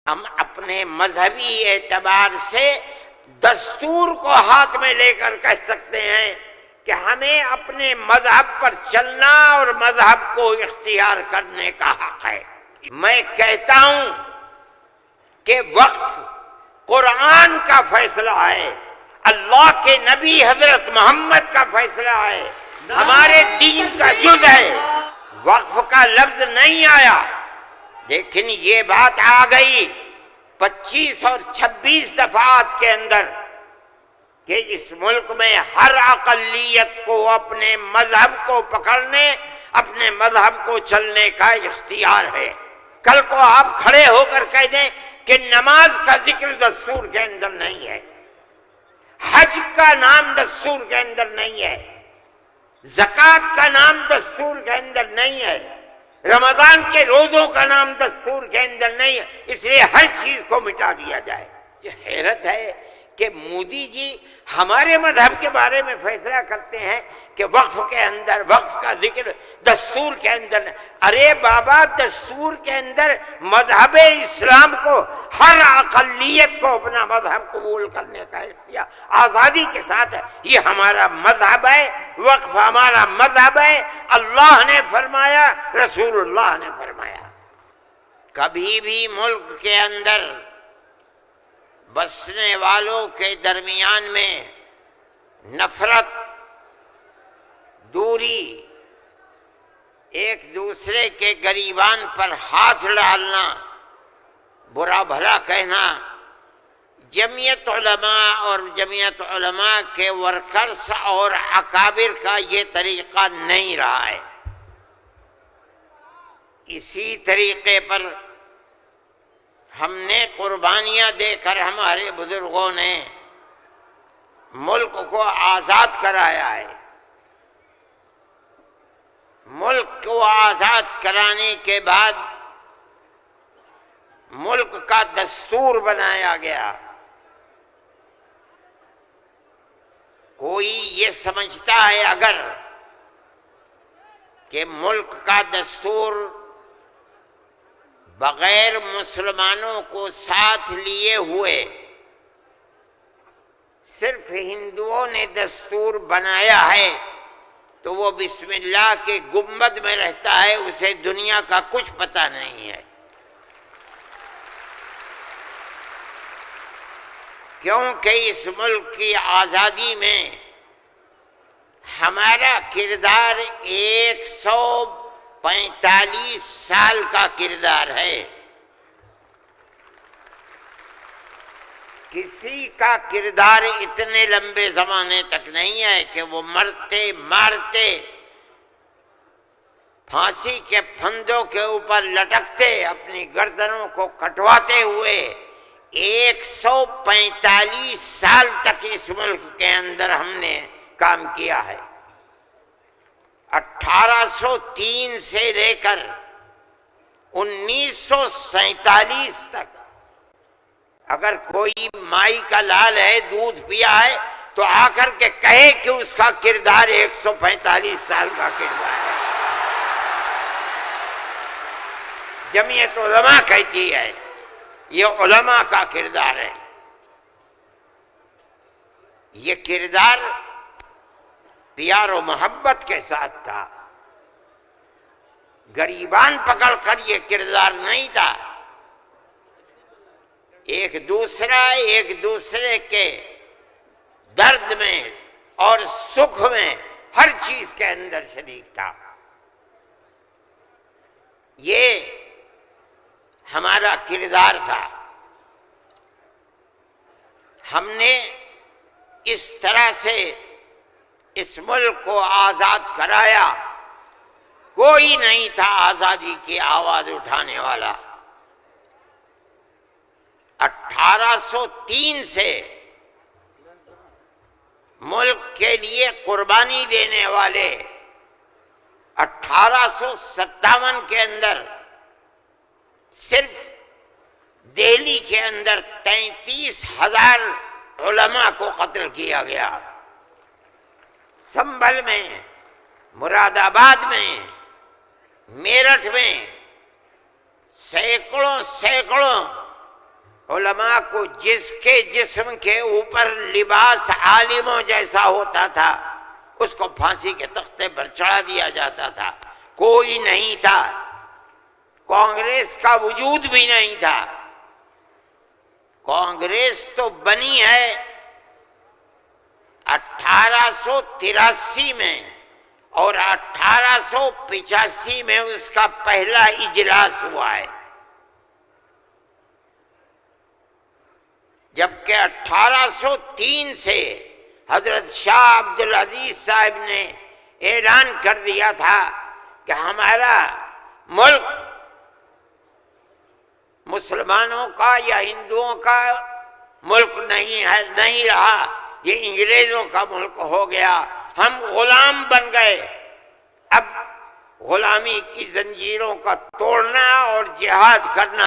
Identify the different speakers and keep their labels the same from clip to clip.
Speaker 1: ہم اپنے مذہبی اعتبار سے دستور کو ہاتھ میں لے کر کہہ سکتے ہیں کہ ہمیں اپنے مذہب پر چلنا اور مذہب کو اختیار کرنے کا حق ہے۔ میں کہتا ہوں کہ وقف قرآن کا فیصلہ ہے، اللہ کے نبی حضرت محمد کا فیصلہ ہے، ہمارے دین کا جز ہے۔ وقف کا لفظ نہیں آیا، لیکن یہ بات آ گئی 25 اور 26 دفعات کے اندر کہ اس ملک میں ہر اقلیت کو اپنے مذہب کو پکڑنے، اپنے مذہب کو چلنے کا اختیار ہے۔ کل کو آپ کھڑے ہو کر کہہ دیں کہ نماز کا ذکر دستور کے اندر نہیں ہے، حج کا نام دستور کے اندر نہیں ہے، زکوٰۃ کا نام دستور کے اندر نہیں ہے، رمضان کے روزوں کا نام دستور کے اندر نہیں ہے، اس لیے ہر چیز کو مٹا دیا جائے۔ یہ حیرت ہے کہ مودی جی ہمارے مذہب کے بارے میں فیصلہ کرتے ہیں کہ وقف کے اندر وقف کا ذکر دستور کے اندر نہیں۔ ارے بابا، دستور کے اندر مذہب اسلام کو، ہر اقلیت کو اپنا مذہب قبول کرنے کا اختیار آزادی کے ساتھ ہے۔ یہ ہمارا مذہب ہے، وقف ہمارا مذہب ہے، اللہ نے فرمایا، رسول اللہ نے فرمایا۔ کبھی بھی ملک کے اندر بسنے والوں کے درمیان میں نفرت، دوری، ایک دوسرے کے گریبان پر ہاتھ ڈالنا، برا بھلا کہنا، جمعیت علماء اور جمعیت علماء کے ورکرز اور اکابر کا یہ طریقہ نہیں رہا ہے۔ اسی طریقے پر ہم نے قربانیاں دے کر ہمارے بزرگوں نے ملک کو آزاد کرایا ہے۔ ملک کو آزاد کرانے کے بعد ملک کا دستور بنایا گیا۔ کوئی یہ سمجھتا ہے اگر کہ ملک کا دستور بغیر مسلمانوں کو ساتھ لیے ہوئے صرف ہندوؤں نے دستور بنایا ہے تو وہ بسم اللہ کے گنبد میں رہتا ہے، اسے دنیا کا کچھ پتہ نہیں ہے۔ کیونکہ اس ملک کی آزادی میں ہمارا کردار 145 سال کا کردار ہے۔ کسی کا کردار اتنے لمبے زمانے تک نہیں ہے کہ وہ مرتے مارتے، پھانسی کے پھندوں کے اوپر لٹکتے، اپنی گردنوں کو کٹواتے ہوئے 145 سال تک اس ملک کے اندر ہم نے کام کیا ہے۔ 1803 سے لے کر 1947 تک اگر کوئی مائی کا لال ہے، دودھ پیا ہے تو آ کر کے کہے کہ اس کا کردار 145 سال کا کردار ہے۔ جمعیت علماء کہتی ہے یہ علماء کا کردار ہے۔ یہ کردار پیار و محبت کے ساتھ تھا، گریبان پکڑ کر یہ کردار نہیں تھا۔ ایک دوسرے کے درد میں اور سکھ میں ہر چیز کے اندر شریک تھا۔ یہ ہمارا کردار تھا۔ ہم نے اس طرح سے اس ملک کو آزاد کرایا، کوئی نہیں تھا آزادی کی آواز اٹھانے والا۔ 1803 سے ملک کے لیے قربانی دینے والے 1857 کے اندر صرف دہلی کے اندر 33,000 علماء کو قتل کیا گیا۔ سنبھل میں، مراد آباد میں، میرٹھ میں سینکڑوں علماء کو جس کے جسم کے اوپر لباس عالموں جیسا ہوتا تھا اس کو پھانسی کے تختے پر چڑھا دیا جاتا تھا. کوئی نہیں تھا، کانگریس کا وجود بھی نہیں تھا. کانگریس تو بنی ہے 1883 میں اور 1885 میں اس کا پہلا اجلاس ہوا ہے، جبکہ 1803 سے حضرت شاہ عبدالعزیز صاحب نے اعلان کر دیا تھا کہ ہمارا ملک مسلمانوں کا یا ہندوؤں کا ملک نہیں ہے، نہیں رہا، یہ انگریزوں کا ملک ہو گیا، ہم غلام بن گئے. اب غلامی کی زنجیروں کا توڑنا اور جہاد کرنا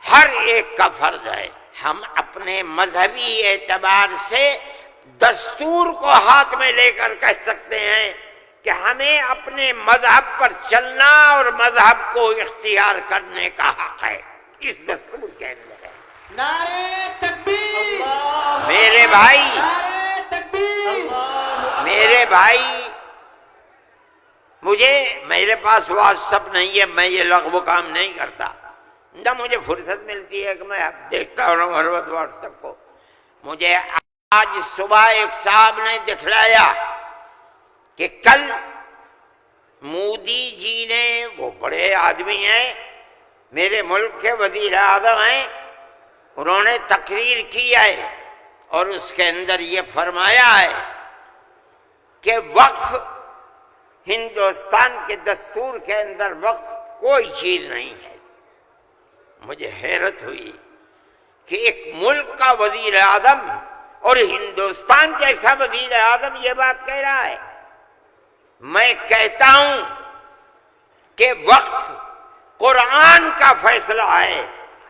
Speaker 1: ہر ایک کا فرض ہے. ہم اپنے مذہبی اعتبار سے دستور کو ہاتھ میں لے کر کہہ سکتے ہیں کہ ہمیں اپنے مذہب پر چلنا اور مذہب کو اختیار کرنے کا حق ہے. اس دستور کے اندر ہے.
Speaker 2: نعرہ تکبیر!
Speaker 1: میرے بھائی،
Speaker 2: نعرہ تکبیر!
Speaker 1: میرے بھائی، میرے پاس واٹس ایپ نہیں ہے، میں یہ لغو کام نہیں کرتا، نہ مجھے فرصت ملتی ہے کہ میں اب دیکھتا ہوں ہر وقت واٹس ایپ کو. مجھے آج صبح ایک صاحب نے دکھلایا کہ کل مودی جی نے، وہ بڑے آدمی ہیں، میرے ملک کے وزیر اعظم ہیں، انہوں نے تقریر کی ہے اور اس کے اندر یہ فرمایا ہے کہ وقف، ہندوستان کے دستور کے اندر وقف کوئی چیز نہیں ہے. مجھے حیرت ہوئی کہ ایک ملک کا وزیر اعظم اور ہندوستان جیسا وزیر اعظم یہ بات کہہ رہا ہے. میں کہتا ہوں کہ وقف قرآن کا فیصلہ ہے،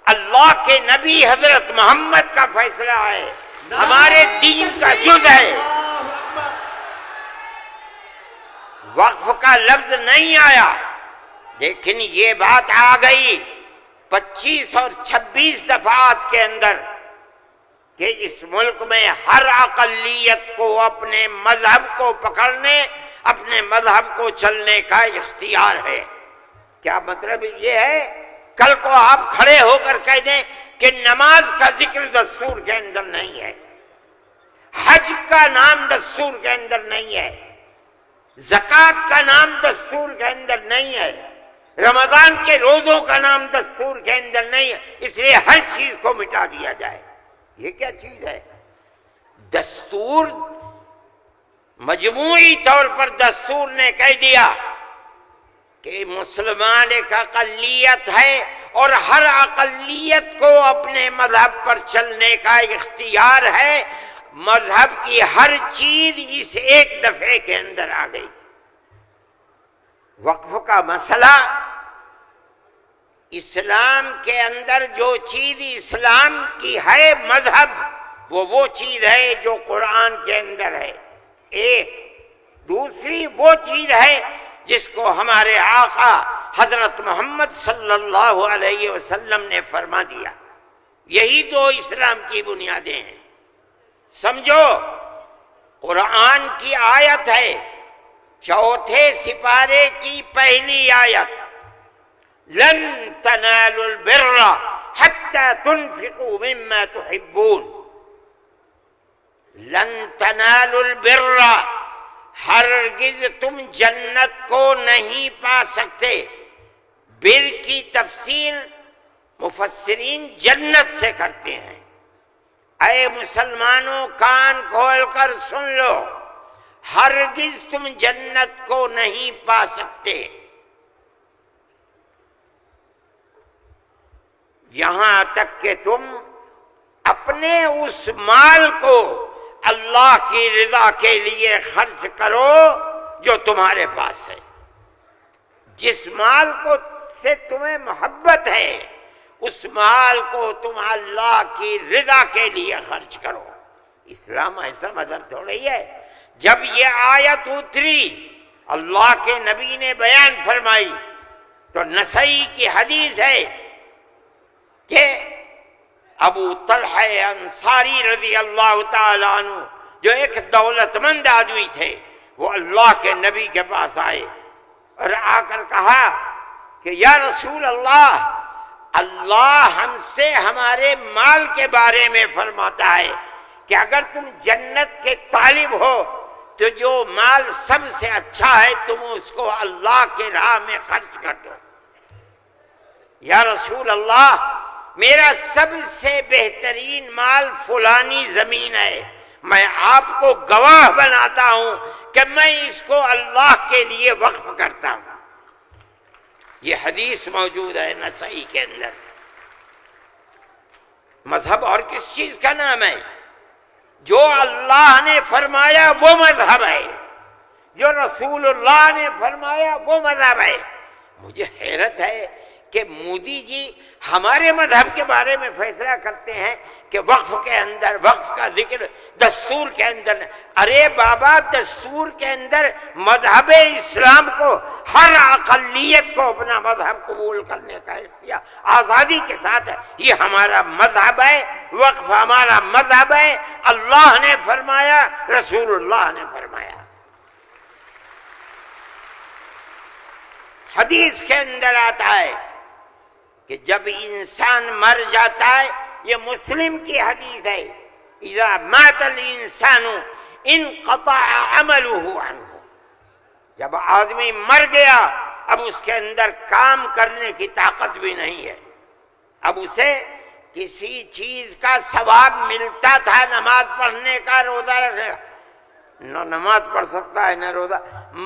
Speaker 1: اللہ کے نبی حضرت محمد کا فیصلہ ہے، ہمارے دین کا جز ہے. وقف کا لفظ نہیں آیا، لیکن یہ بات آ گئی 25 اور 26 دفعات کے اندر کہ اس ملک میں ہر اقلیت کو اپنے مذہب کو پکڑنے، اپنے مذہب کو چلنے کا اختیار ہے. کیا مطلب یہ ہے کل کو آپ کھڑے ہو کر کہہ دیں کہ نماز کا ذکر دستور کے اندر نہیں ہے، حج کا نام دستور کے اندر نہیں ہے، زکوٰۃ کا نام دستور کے اندر نہیں ہے، رمضان کے روزوں کا نام دستور کے اندر نہیں ہے، اس لیے ہر چیز کو مٹا دیا جائے. یہ کیا چیز ہے؟ دستور مجموعی طور پر دستور نے کہہ دیا کہ مسلمان ایک اقلیت ہے اور ہر اقلیت کو اپنے مذہب پر چلنے کا اختیار ہے. مذہب کی ہر چیز اس ایک دفعے کے اندر آ گئی. وقف کا مسئلہ، اسلام کے اندر جو چیز اسلام کی ہے مذہب، وہ چیز ہے جو قرآن کے اندر ہے. ایک دوسری وہ چیز ہے جس کو ہمارے آقا حضرت محمد صلی اللہ علیہ وسلم نے فرما دیا. یہی دو اسلام کی بنیادیں ہیں. سمجھو، قرآن کی آیت ہے 4 سپارے کی پہلی آیت، لن تنالوا البر حتى تنفقوا مما تحبون. لن تنالوا البر، ہرگز تم جنت کو نہیں پا سکتے. بر کی تفسیر مفسرین جنت سے کرتے ہیں. اے مسلمانوں کان کھول کر سن لو، ہرگز تم جنت کو نہیں پا سکتے یہاں تک کہ تم اپنے اس مال کو اللہ کی رضا کے لیے خرچ کرو جو تمہارے پاس ہے. جس مال کو سے تمہیں محبت ہے اس مال کو تم اللہ کی رضا کے لیے خرچ کرو. اسلام ایسا مذہب تھوڑی ہے. جب یہ آیت اتری اللہ کے نبی نے بیان فرمائی تو نسائی کی حدیث ہے کہ ابو طلحہ انصاری رضی اللہ تعالیٰ عنہ جو ایک دولت مند آدمی تھے، وہ اللہ کے نبی کے پاس آئے اور آ کر کہا کہ یا رسول اللہ، اللہ ہم سے ہمارے مال کے بارے میں فرماتا ہے کہ اگر تم جنت کے طالب ہو تو جو مال سب سے اچھا ہے تم اس کو اللہ کے راہ میں خرچ کر دو۔ یا رسول اللہ، میرا سب سے بہترین مال فلانی زمین ہے، میں آپ کو گواہ بناتا ہوں کہ میں اس کو اللہ کے لیے وقف کرتا ہوں۔ یہ حدیث موجود ہے نسائی کے اندر۔ مذہب اور کس چیز کا نام ہے؟ جو اللہ نے فرمایا وہ مذہب ہے، جو رسول اللہ نے فرمایا وہ مذہب ہے۔ مجھے حیرت ہے کہ مودی جی ہمارے مذہب کے بارے میں فیصلہ کرتے ہیں کہ وقف کے اندر، وقف کا ذکر دستور کے اندر۔ ارے بابا، دستور کے اندر مذہب اسلام کو، ہر اقلیت کو اپنا مذہب قبول کرنے کا اختیار آزادی کے ساتھ ہے۔ یہ ہمارا مذہب ہے، وقف ہمارا مذہب ہے۔ اللہ نے فرمایا، رسول اللہ نے فرمایا۔ حدیث کے اندر آتا ہے کہ جب انسان مر جاتا ہے، یہ مسلم کی حدیث ہے، اذا مات الانسان انقطع عمله عنه، جب آدمی مر گیا اب اس کے اندر کام کرنے کی طاقت بھی نہیں ہے، اب اسے کسی چیز کا ثواب ملتا تھا، نماز پڑھنے کا، روزہ رکھنے کا، نہ نماز پڑھ سکتا ہے نہ روزہ،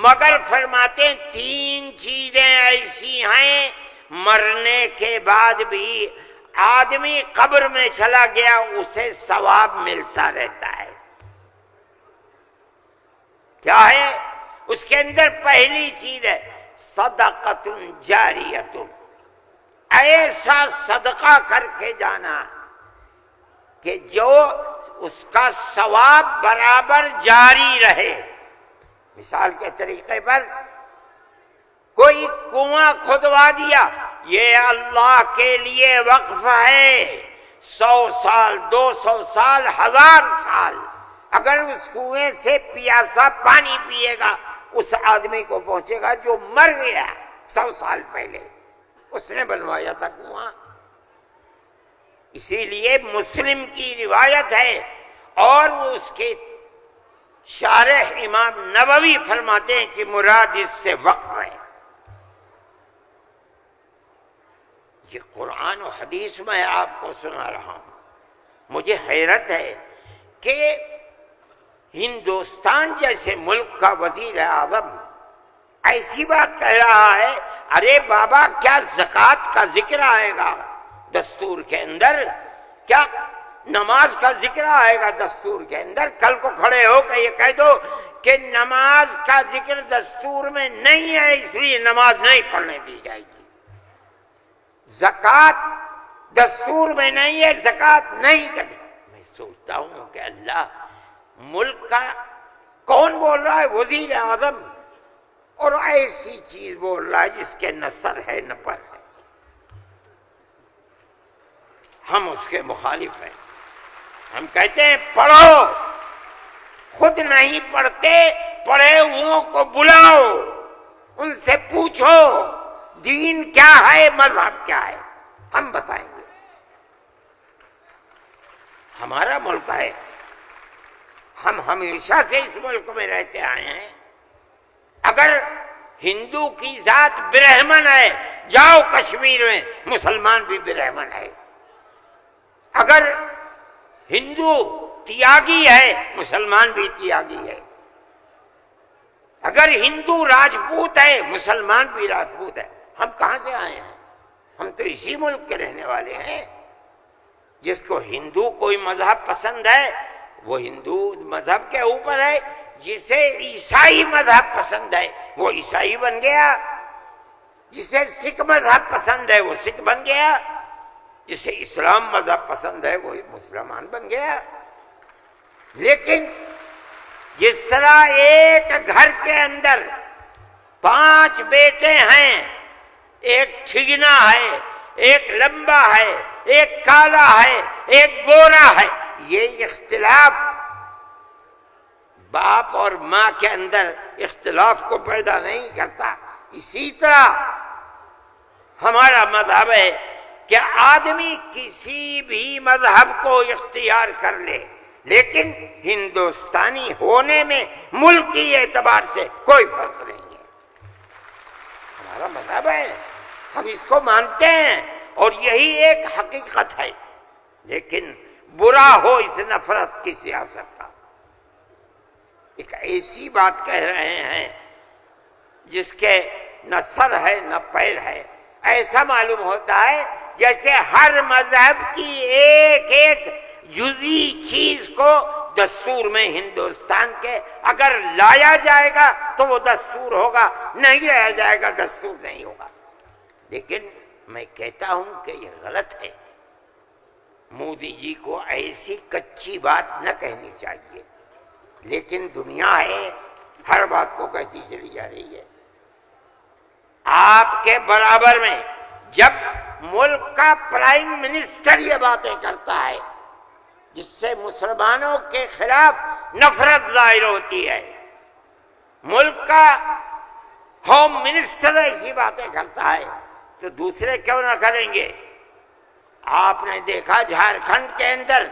Speaker 1: مگر فرماتے ہیں تین چیزیں ایسی ہیں مرنے کے بعد بھی آدمی قبر میں چلا گیا اسے ثواب ملتا رہتا ہے۔ کیا ہے؟ اس کے اندر پہلی چیز ہے صدقۃ جاریۃ، ایسا صدقہ کر کے جانا کہ جو اس کا ثواب برابر جاری رہے۔ مثال کے طریقے پر کوئی کنواں کھدوا دیا، یہ اللہ کے لیے وقف ہے، 100 سال، 200 سال، 1000 سال اگر اس کنویں سے پیاسا پانی پیے گا اس آدمی کو پہنچے گا جو مر گیا 100 سال پہلے، اس نے بنوایا تھا کنواں۔ اسی لیے مسلم کی روایت ہے اور وہ اس کے شارح امام نووی فرماتے ہیں کہ مراد اس سے وقف ہے۔ یہ قرآن و حدیث میں آپ کو سنا رہا ہوں۔ مجھے حیرت ہے کہ ہندوستان جیسے ملک کا وزیر اعظم ایسی بات کہہ رہا ہے، ارے بابا کیا زکوٰۃ کا ذکر آئے گا دستور کے اندر؟ کیا نماز کا ذکر آئے گا دستور کے اندر؟ کل کو کھڑے ہو کے یہ کہہ دو کہ نماز کا ذکر دستور میں نہیں ہے اس لیے نماز نہیں پڑھنے دی جائے گی، زکوٰۃ دستور میں نہیں ہے، زکوٰۃ نہیں کرنی۔ میں سوچتا ہوں کہ اللہ، ملک کا کون بول رہا ہے؟ وزیر اعظم، اور ایسی چیز بول رہا ہے جس کے نہ سر ہے نہ پر ہے۔ ہم اس کے مخالف ہیں۔ ہم کہتے ہیں پڑھو، خود نہیں پڑھتے، پڑھے ہوں کو بلاؤ، ان سے پوچھو دین کیا ہے، مذہب کیا ہے، ہم بتائیں گے۔ ہمارا ملک ہے، ہم ہمیشہ سے اس ملک میں رہتے آئے ہیں۔ اگر ہندو کی ذات برہمن ہے، جاؤ کشمیر میں مسلمان بھی برہمن ہے۔ اگر ہندو تیاگی ہے، مسلمان بھی تیاگی ہے۔ اگر ہندو راجپوت ہے، مسلمان بھی راجپوت ہے۔ ہم کہاں سے آئے ہیں؟ ہم تو اسی ملک کے رہنے والے ہیں۔ جس کو ہندو کوئی مذہب پسند ہے وہ ہندو مذہب کے اوپر ہے، جسے عیسائی مذہب پسند ہے وہ عیسائی بن گیا، جسے سکھ مذہب پسند ہے وہ سکھ بن گیا، جسے اسلام مذہب پسند ہے وہ مسلمان بن گیا۔ لیکن جس طرح ایک گھر کے اندر 5 بیٹے ہیں، ایک ٹھگنا ہے، ایک لمبا ہے، ایک کالا ہے، ایک گورا ہے، یہ اختلاف باپ اور ماں کے اندر اختلاف کو پیدا نہیں کرتا۔ اسی طرح ہمارا مذہب ہے کہ آدمی کسی بھی مذہب کو اختیار کر لے، لیکن ہندوستانی ہونے میں ملکی اعتبار سے کوئی فرق نہیں ہے۔ ہمارا مذہب ہے، ہم اس کو مانتے ہیں اور یہی ایک حقیقت ہے، لیکن برا ہو اس نفرت کی سیاست کا۔ ایک ایسی بات کہہ رہے ہیں جس کے نہ سر ہے نہ پیر ہے، ایسا معلوم ہوتا ہے جیسے ہر مذہب کی ایک ایک جزئی چیز کو دستور میں ہندوستان کے اگر لایا جائے گا تو وہ دستور ہوگا، نہیں لایا جائے گا دستور نہیں ہوگا۔ لیکن میں کہتا ہوں کہ یہ غلط ہے، مودی جی کو ایسی کچی بات نہ کہنی چاہیے، لیکن دنیا ہے ہر بات کو کہتی چلی جا رہی ہے۔ آپ کے برابر میں جب ملک کا پرائم منسٹر یہ باتیں کرتا ہے جس سے مسلمانوں کے خلاف نفرت ظاہر ہوتی ہے، ملک کا ہوم منسٹر ایسی باتیں کرتا ہے تو دوسرے کیوں نہ کریں گے؟ آپ نے دیکھا جھارکھنڈ کے اندر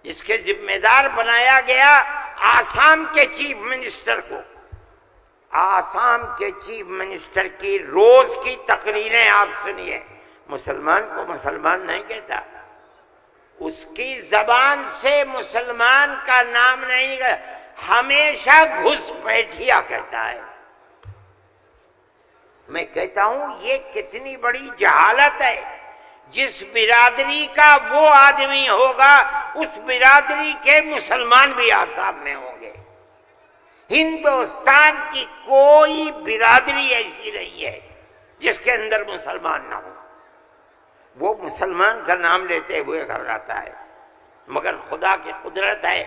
Speaker 1: جس کے ذمہ دار بنایا گیا آسام کے چیف منسٹر کو، آسام کے چیف منسٹر کی روز کی تقریریں آپ سنیے، مسلمان کو مسلمان نہیں کہتا، اس کی زبان سے مسلمان کا نام نہیں نکلا، ہمیشہ گھس بیٹھیا کہتا ہے۔ میں کہتا ہوں یہ کتنی بڑی جہالت ہے۔ جس برادری کا وہ آدمی ہوگا اس برادری کے مسلمان بھی آسام میں ہوں گے۔ ہندوستان کی کوئی برادری ایسی نہیں ہے جس کے اندر مسلمان نہ ہو، وہ مسلمان کا نام لیتے ہوئے گھبراتا ہے، مگر خدا کی قدرت ہے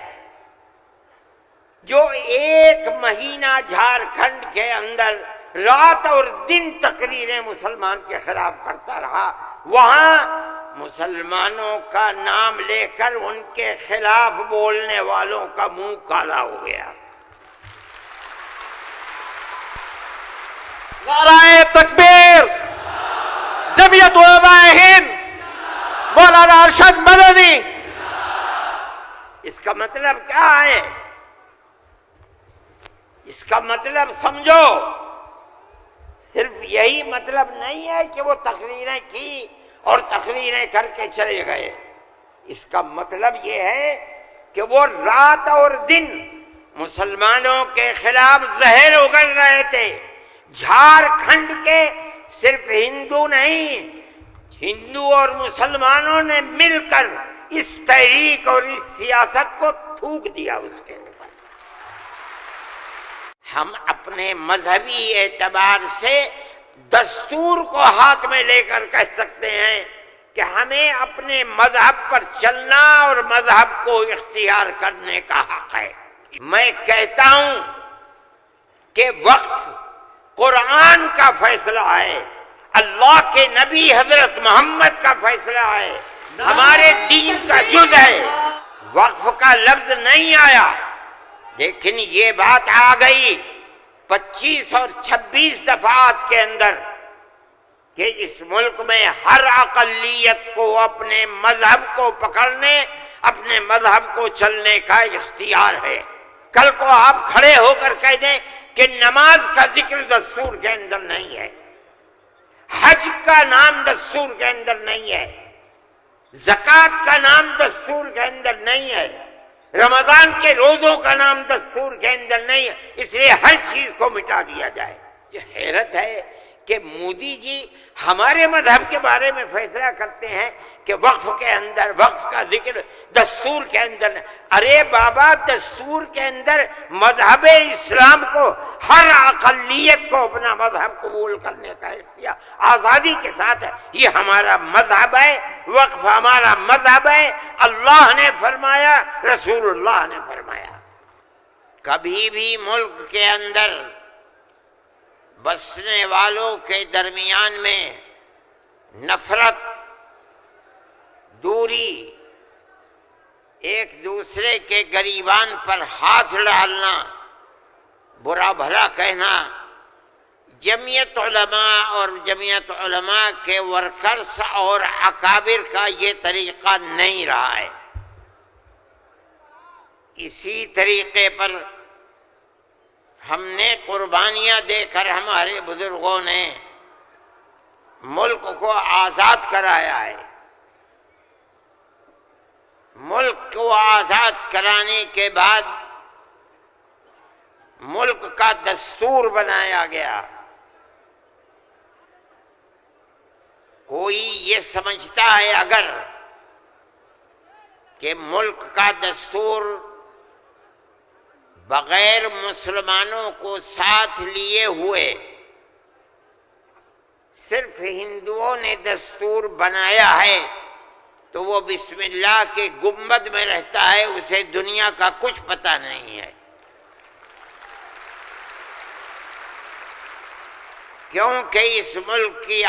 Speaker 1: جو ایک مہینہ جھارکھنڈ کے اندر رات اور دن تقریریں مسلمان کے خلاف کرتا رہا، وہاں مسلمانوں کا نام لے کر ان کے خلاف بولنے والوں کا منہ کالا ہو گیا۔
Speaker 2: نعرہ تکبیر، جمعیت علماء ہند، مولانا ارشد مدنی۔
Speaker 1: اس کا مطلب کیا ہے؟ اس کا مطلب سمجھو، صرف یہی مطلب نہیں ہے کہ وہ تقریریں کی اور تقریریں کر کے چلے گئے، اس کا مطلب یہ ہے کہ وہ رات اور دن مسلمانوں کے خلاف زہر اگل رہے تھے۔ جھارکھنڈ کے صرف ہندو نہیں، ہندو اور مسلمانوں نے مل کر اس تحریک اور اس سیاست کو تھوک دیا اس کے اوپر۔ ہم اپنے مذہبی اعتبار سے دستور کو ہاتھ میں لے کر کہہ سکتے ہیں کہ ہمیں اپنے مذہب پر چلنا اور مذہب کو اختیار کرنے کا حق ہے۔ میں کہتا ہوں کہ وقف قرآن کا فیصلہ ہے، اللہ کے نبی حضرت محمد کا فیصلہ ہے، ہمارے دین کا جز ہے۔ وقف کا لفظ نہیں آیا، لیکن یہ بات آ گئی 25 اور 26 دفعات کے اندر کہ اس ملک میں ہر اقلیت کو اپنے مذہب کو پکڑنے، اپنے مذہب کو چلنے کا اختیار ہے۔ کل کو آپ کھڑے ہو کر کہہ دیں کہ نماز کا ذکر دستور کے اندر نہیں ہے، حج کا نام دستور کے اندر نہیں ہے، زکوٰۃ کا نام دستور کے اندر نہیں ہے، رمضان کے روزوں کا نام دستور کے اندر نہیں ہے، اس لیے ہر چیز کو مٹا دیا جائے۔ یہ حیرت ہے کہ مودی جی ہمارے مذہب کے بارے میں فیصلہ کرتے ہیں کہ وقف کے اندر وقف کا ذکر دستور کے اندر نہیں۔ ارے بابا، دستور کے اندر مذہب اسلام کو، ہر اقلیت کو اپنا مذہب قبول کرنے کا اختیار آزادی کے ساتھ ہے۔ یہ ہمارا مذہب ہے، وقف ہمارا مذہب ہے، اللہ نے فرمایا، رسول اللہ نے فرمایا۔ کبھی بھی ملک کے اندر بسنے والوں کے درمیان میں نفرت، دوری، ایک دوسرے کے گریبان پر ہاتھ ڈالنا، برا بھلا کہنا، جمعیت علماء اور جمعیت علماء کے ورکرز اور اکابر کا یہ طریقہ نہیں رہا ہے۔ اسی طریقے پر ہم نے قربانیاں دے کر ہمارے بزرگوں نے ملک کو آزاد کرایا ہے۔ ملک کو آزاد کرانے کے بعد ملک کا دستور بنایا گیا۔ کوئی یہ سمجھتا ہے اگر کہ ملک کا دستور بغیر مسلمانوں کو ساتھ لیے ہوئے صرف ہندوؤں نے دستور بنایا ہے تو وہ بسم اللہ کے گنبد میں رہتا ہے، اسے دنیا کا کچھ پتہ نہیں ہے، کیونکہ اس ملک کی